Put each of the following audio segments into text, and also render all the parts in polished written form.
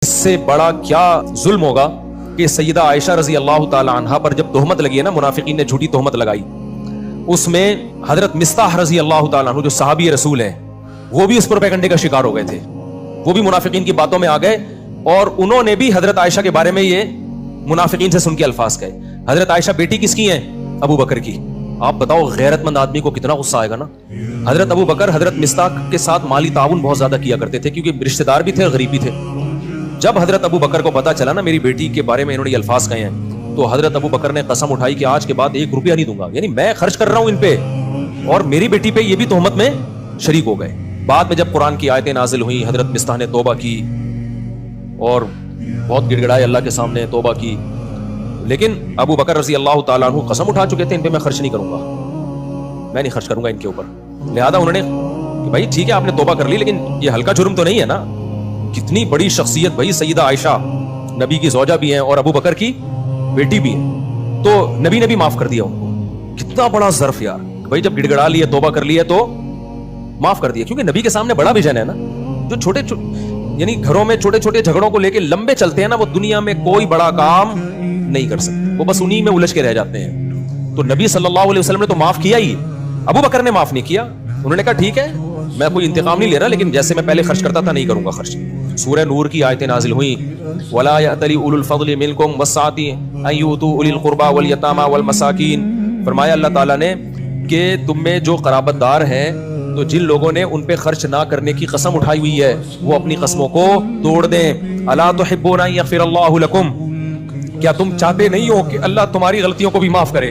اس سے بڑا کیا ظلم ہوگا کہ سیدہ عائشہ رضی اللہ تعالی عنہا پر جب تہمت لگی ہے نا، منافقین نے جھوٹی تہمت لگائی، اس میں حضرت مصطح رضی اللہ تعالی عنہ جو صحابی رسول ہیں وہ بھی اس پروپیگنڈے کا شکار ہو گئے تھے، وہ بھی منافقین کی باتوں میں آ گئے اور انہوں نے بھی حضرت عائشہ کے بارے میں یہ منافقین سے سن کے الفاظ کہے۔ حضرت عائشہ بیٹی کس کی ہیں؟ ابو بکر کی۔ آپ بتاؤ غیرت مند آدمی کو کتنا غصہ آئے گا نا۔ حضرت ابو بکر حضرت مصطح کے ساتھ مالی تعاون بہت زیادہ کیا کرتے تھے کیونکہ رشتہ دار بھی تھے، غریب بھی تھے۔ جب حضرت ابو بکر کو پتا چلا نا میری بیٹی کے بارے میں انہوں نے یہ الفاظ کہے ہیں، تو حضرت ابو بکر نے قسم اٹھائی کہ آج کے بعد 1 روپیہ نہیں دوں گا، یعنی میں خرچ کر رہا ہوں ان پہ اور میری بیٹی پہ یہ بھی تہمت میں شریک ہو گئے۔ بعد میں جب قرآن کی آیتیں نازل ہوئیں، حضرت مصطح نے توبہ کی اور بہت گڑ گڑائے اللہ کے سامنے توبہ کی، لیکن ابو بکر رضی اللہ تعالیٰ عنہ قسم اٹھا چکے تھے ان پہ میں خرچ نہیں کروں گا، میں نہیں خرچ کروں گا ان کے اوپر۔ لہذا انہوں نے کہ بھائی ٹھیک ہے آپ نے توبہ کر لی لیکن یہ ہلکا جرم تو نہیں ہے نا، کتنی بڑی شخصیت بھائی، سیدہ عائشہ نبی کی زوجہ بھی ہیں اور ابو بکر کی بیٹی بھی ہیں، تو نبی نے بھی معاف کر دیا ان کو۔ کتنا بڑا ظرف یار، بھائی جب گڑ گڑا لیے توبہ کر لی ہے تو معاف کر دیا، کیونکہ نبی کے سامنے بڑا ویژن ہے نا۔ جو چھوٹے یعنی گھروں میں چھوٹے چھوٹے جھگڑوں کو لے کے لمبے چلتے ہیں نا، وہ دنیا میں کوئی بڑا کام نہیں کر سکتے، وہ بس انہی میں الجھ کے رہ جاتے ہیں۔ تو نبی صلی اللہ علیہ وسلم نے تو معاف کیا ہی، ابو بکر نے معاف نہیں کیا۔ انہوں نے کہا ٹھیک ہے میں کوئی انتقام نہیں لے رہا، لیکن جیسے میں پہلے خرچ کرتا تھا نہیں کروں گا خرچ۔ سورہ نور کی آیتیں نازل ہوئیں، وَلَا يَأْتَلِ أُولُو الْفَضْلِ مِنْكُمْ وَالسَّعَةِ أَن يُؤْتُوا أُولِي الْقُرْبَى وَالْيَتَامَى وَالْمَسَاكِينَ۔ فرمایا اللہ تعالیٰ نے کہ تم میں جو قرابت دار ہیں، تو جن لوگوں نے ان پہ خرچ نہ کرنے کی قسم اٹھائی ہوئی ہے وہ اپنی قسموں کو توڑ دیں۔ أَلَا تُحِبُّونَ أَن يَغْفِرَ اللَّهُ لَكُمْ، کیا تم چاہتے نہیں ہو کہ اللہ تمہاری غلطیوں کو بھی معاف کرے؟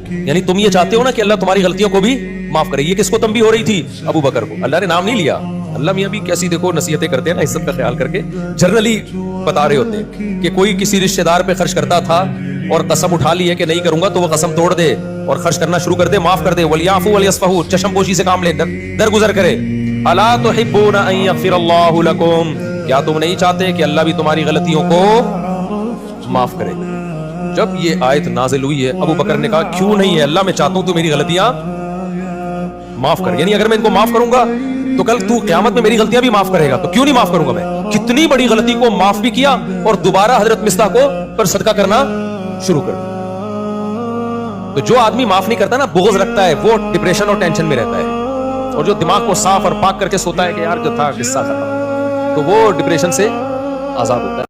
یعنی تم یہ چاہتے ہو نا کہ اللہ تمہاری غلطیوں کو بھی معاف کرے۔ یہ کس کو تنبیہ ہو رہی تھی؟ ابو بکر کو۔ اللہ نے نام نہیں لیا، اللہ میاں بھی کیسی دیکھو نصیحتیں کرتے ہیں نا، عزت کا خیال کر کے جنرلی بتا رہے ہوتے ہیں کہ کوئی کسی رشتہ دار پہ خرچ کرتا تھا اور قسم اٹھا لی ہے کہ نہیں کروں گا، تو وہ قسم توڑ دے اور خرچ کرنا شروع کر دے، معاف کر دے۔ وَلْيَعْفُوا وَلْيَصْفَحُوا، چشم پوشی سے کام لے، درگزر کرے۔ أَلَا تُحِبُّونَ أَن يَغْفِرَ اللَّهُ لَكُمْ، کیا تم نہیں چاہتے کہ اللہ بھی تمہاری غلطیوں کو معاف کرے؟ جب یہ آیت نازل ہوئی ہے ابو بکر نے کہا کیوں نہیں ہے اللہ، میں چاہتا ہوں تو میری غلطیاں معاف کر، یعنی اگر میں ان کو معاف کروں گا تو کل تو قیامت میں میری غلطیاں بھی معاف کرے گا، تو کیوں نہیں معاف کروں گا میں؟ کتنی بڑی غلطی کو معاف بھی کیا اور دوبارہ حضرت مصطح کو پر صدقہ کرنا شروع کر دیا۔ تو جو آدمی معاف نہیں کرتا نا، بغض رکھتا ہے، وہ ڈپریشن اور ٹینشن میں رہتا ہے، اور جو دماغ کو صاف اور پاک کر کے سوتا ہے کہ یار جو تھا قصہ ختم، تو وہ ڈپریشن سے آزاد ہوتا ہے۔